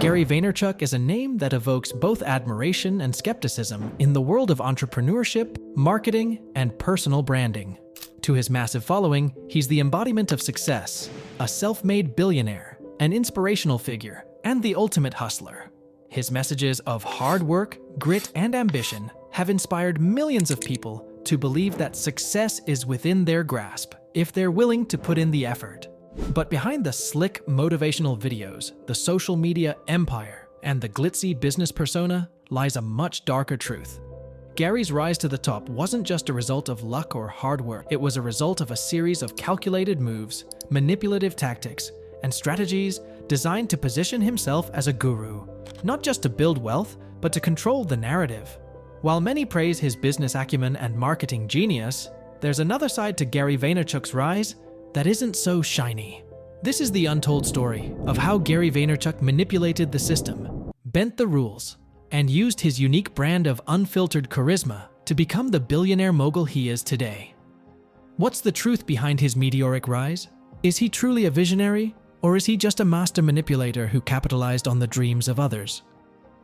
Gary Vaynerchuk is a name that evokes both admiration and skepticism in the world of entrepreneurship, marketing, and personal branding. To his massive following, he's the embodiment of success, a self-made billionaire, an inspirational figure, and the ultimate hustler. His messages of hard work, grit, and ambition have inspired millions of people to believe that success is within their grasp if they're willing to put in the effort. But behind the slick motivational videos, the social media empire, and the glitzy business persona lies a much darker truth. Gary's rise to the top wasn't just a result of luck or hard work. It was a result of a series of calculated moves, manipulative tactics, and strategies designed to position himself as a guru, not just to build wealth, but to control the narrative. While many praise his business acumen and marketing genius, there's another side to Gary Vaynerchuk's rise that isn't so shiny. This is the untold story of how Gary Vaynerchuk manipulated the system, bent the rules, and used his unique brand of unfiltered charisma to become the billionaire mogul he is today. What's the truth behind his meteoric rise? Is he truly a visionary, or is he just a master manipulator who capitalized on the dreams of others?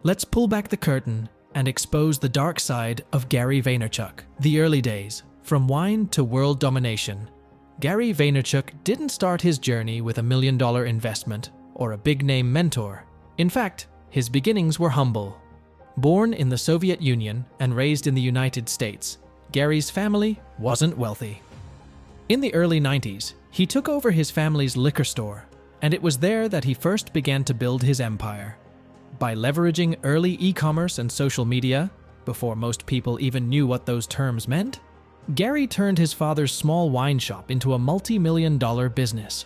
Let's pull back the curtain and expose the dark side of Gary Vaynerchuk. The early days, from wine to world domination. Gary Vaynerchuk didn't start his journey with $1 million investment or a big-name mentor. In fact, his beginnings were humble. Born in the Soviet Union and raised in the United States, Gary's family wasn't wealthy. In the early 90s, he took over his family's liquor store, and it was there that he first began to build his empire. By leveraging early e-commerce and social media, before most people even knew what those terms meant, Gary turned his father's small wine shop into a multi-million-dollar business.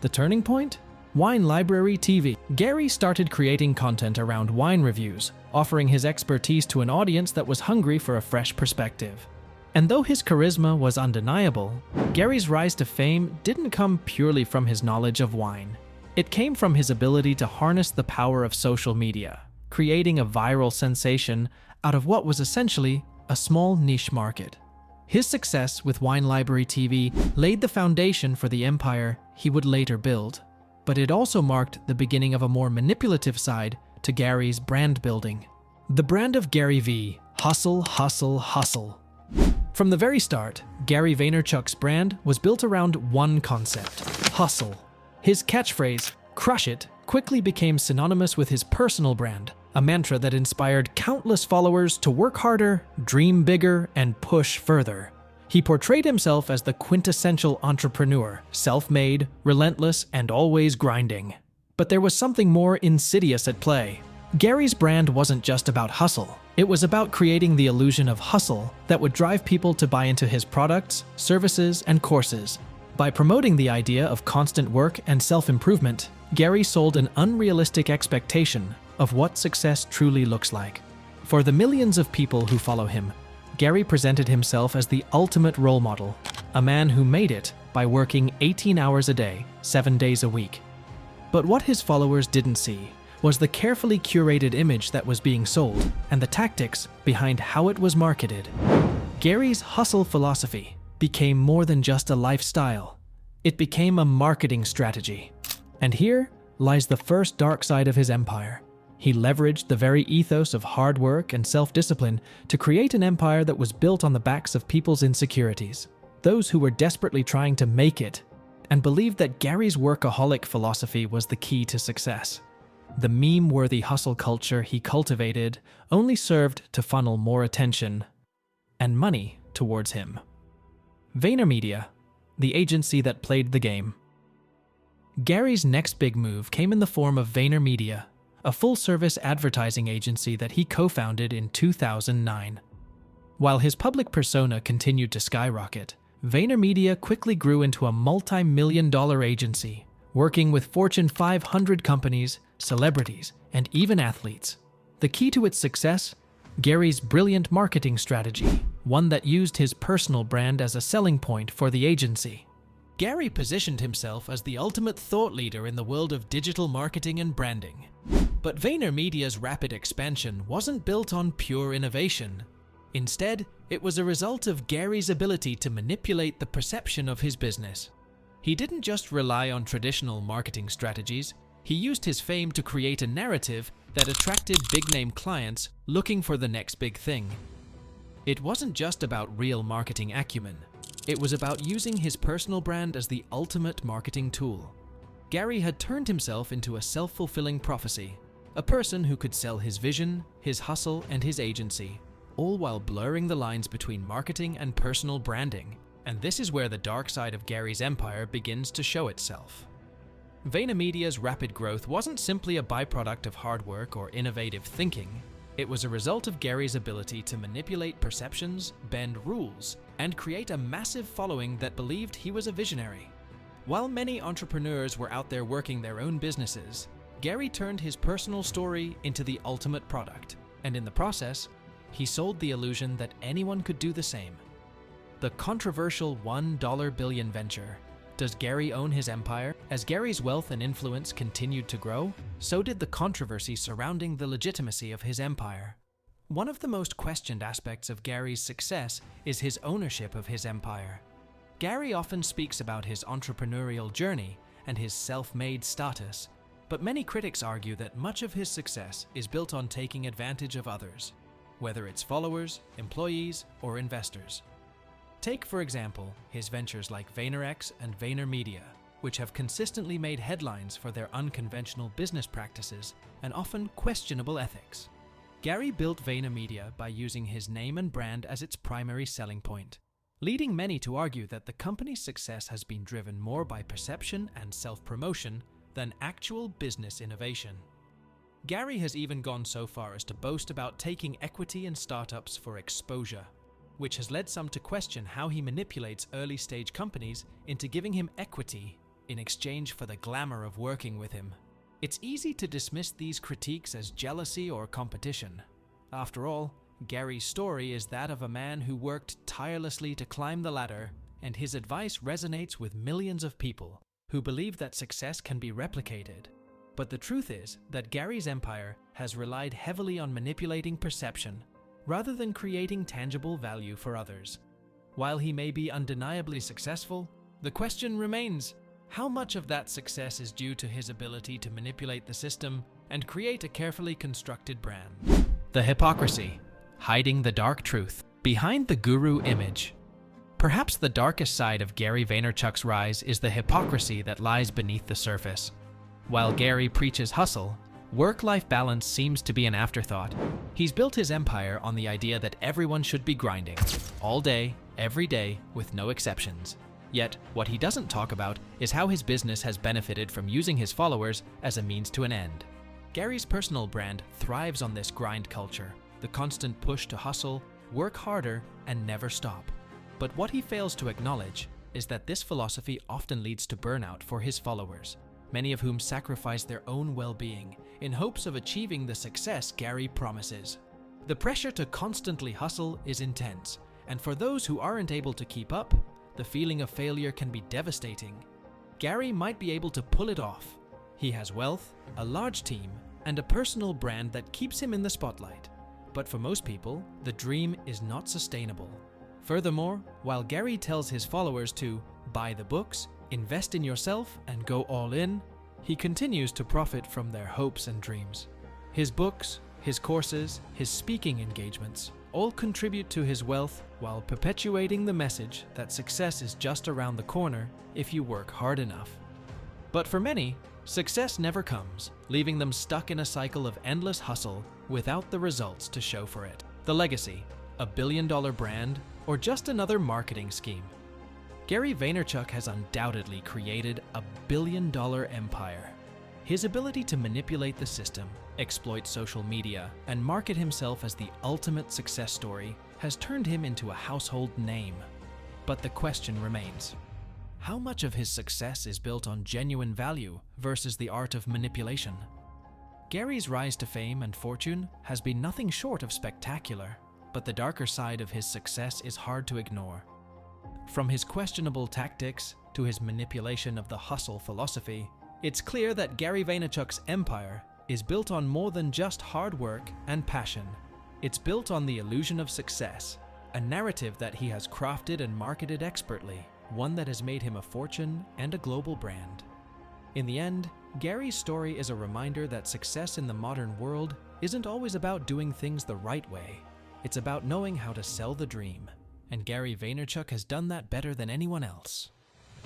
The turning point? Wine Library TV. Gary started creating content around wine reviews, offering his expertise to an audience that was hungry for a fresh perspective. And though his charisma was undeniable, Gary's rise to fame didn't come purely from his knowledge of wine. It came from his ability to harness the power of social media, creating a viral sensation out of what was essentially a small niche market. His success with Wine Library TV laid the foundation for the empire he would later build, but it also marked the beginning of a more manipulative side to Gary's brand building. The brand of Gary Vee: hustle, hustle, hustle. From the very start, Gary Vaynerchuk's brand was built around one concept: hustle. His catchphrase, "Crush it," quickly became synonymous with his personal brand, a mantra that inspired countless followers to work harder, dream bigger, and push further. He portrayed himself as the quintessential entrepreneur, self-made, relentless, and always grinding. But there was something more insidious at play. Gary's brand wasn't just about hustle. It was about creating the illusion of hustle that would drive people to buy into his products, services, and courses. By promoting the idea of constant work and self-improvement, Gary sold an unrealistic expectation of what success truly looks like. For the millions of people who follow him, Gary presented himself as the ultimate role model, a man who made it by working 18 hours a day, 7 days a week. But what his followers didn't see was the carefully curated image that was being sold and the tactics behind how it was marketed. Gary's hustle philosophy became more than just a lifestyle. It became a marketing strategy. And here lies the first dark side of his empire. He leveraged the very ethos of hard work and self-discipline to create an empire that was built on the backs of people's insecurities, those who were desperately trying to make it, and believed that Gary's workaholic philosophy was the key to success. The meme-worthy hustle culture he cultivated only served to funnel more attention and money towards him. VaynerMedia, the agency that played the game. Gary's next big move came in the form of VaynerMedia, a full-service advertising agency that he co-founded in 2009. While his public persona continued to skyrocket, VaynerMedia quickly grew into a multi-million-dollar agency, working with Fortune 500 companies, celebrities, and even athletes. The key to its success? Gary's brilliant marketing strategy, one that used his personal brand as a selling point for the agency. Gary positioned himself as the ultimate thought leader in the world of digital marketing and branding. But VaynerMedia's rapid expansion wasn't built on pure innovation. Instead, it was a result of Gary's ability to manipulate the perception of his business. He didn't just rely on traditional marketing strategies, He used his fame to create a narrative that attracted big-name clients looking for the next big thing. It wasn't just about real marketing acumen. It was about using his personal brand as the ultimate marketing tool. Gary had turned himself into a self-fulfilling prophecy, a person who could sell his vision, his hustle, and his agency, all while blurring the lines between marketing and personal branding. And this is where the dark side of Gary's empire begins to show itself. VaynerMedia's rapid growth wasn't simply a byproduct of hard work or innovative thinking. It was a result of Gary's ability to manipulate perceptions, bend rules, and create a massive following that believed he was a visionary. While many entrepreneurs were out there working their own businesses, Gary turned his personal story into the ultimate product, and in the process, he sold the illusion that anyone could do the same. The controversial $1 billion venture. Does Gary own his empire? As Gary's wealth and influence continued to grow, so did the controversy surrounding the legitimacy of his empire. One of the most questioned aspects of Gary's success is his ownership of his empire. Gary often speaks about his entrepreneurial journey and his self-made status, but many critics argue that much of his success is built on taking advantage of others, whether it's followers, employees, or investors. Take, for example, his ventures like VaynerX and VaynerMedia, which have consistently made headlines for their unconventional business practices and often questionable ethics. Gary built VaynerMedia by using his name and brand as its primary selling point, leading many to argue that the company's success has been driven more by perception and self-promotion than actual business innovation. Gary has even gone so far as to boast about taking equity in startups for exposure, which has led some to question how he manipulates early-stage companies into giving him equity in exchange for the glamour of working with him. It's easy to dismiss these critiques as jealousy or competition. After all, Gary's story is that of a man who worked tirelessly to climb the ladder, and his advice resonates with millions of people who believe that success can be replicated. But the truth is that Gary's empire has relied heavily on manipulating perception rather than creating tangible value for others. While he may be undeniably successful, the question remains, how much of that success is due to his ability to manipulate the system and create a carefully constructed brand? The hypocrisy, hiding the dark truth behind the guru image. Perhaps the darkest side of Gary Vaynerchuk's rise is the hypocrisy that lies beneath the surface. While Gary preaches hustle, work-life balance seems to be an afterthought. He's built his empire on the idea that everyone should be grinding, all day, every day, with no exceptions. Yet, what he doesn't talk about is how his business has benefited from using his followers as a means to an end. Gary's personal brand thrives on this grind culture, the constant push to hustle, work harder, and never stop. But what he fails to acknowledge is that this philosophy often leads to burnout for his followers, many of whom sacrifice their own well-being in hopes of achieving the success Gary promises. The pressure to constantly hustle is intense, and for those who aren't able to keep up, the feeling of failure can be devastating. Gary might be able to pull it off. He has wealth, a large team, and a personal brand that keeps him in the spotlight. But for most people, the dream is not sustainable. Furthermore, while Gary tells his followers to buy the books, invest in yourself, and go all in, he continues to profit from their hopes and dreams. His books, his courses, his speaking engagements all contribute to his wealth while perpetuating the message that success is just around the corner if you work hard enough. But for many, success never comes, leaving them stuck in a cycle of endless hustle without the results to show for it. The legacy, a billion-dollar brand, or just another marketing scheme. Gary Vaynerchuk has undoubtedly created a billion-dollar empire. His ability to manipulate the system, exploit social media, and market himself as the ultimate success story has turned him into a household name. But the question remains, how much of his success is built on genuine value versus the art of manipulation? Gary's rise to fame and fortune has been nothing short of spectacular, but the darker side of his success is hard to ignore. From his questionable tactics to his manipulation of the hustle philosophy, it's clear that Gary Vaynerchuk's empire is built on more than just hard work and passion. It's built on the illusion of success, a narrative that he has crafted and marketed expertly, one that has made him a fortune and a global brand. In the end, Gary's story is a reminder that success in the modern world isn't always about doing things the right way. It's about knowing how to sell the dream. And Gary Vaynerchuk has done that better than anyone else.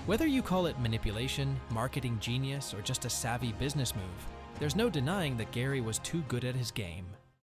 Whether you call it manipulation, marketing genius, or just a savvy business move, there's no denying that Gary was too good at his game.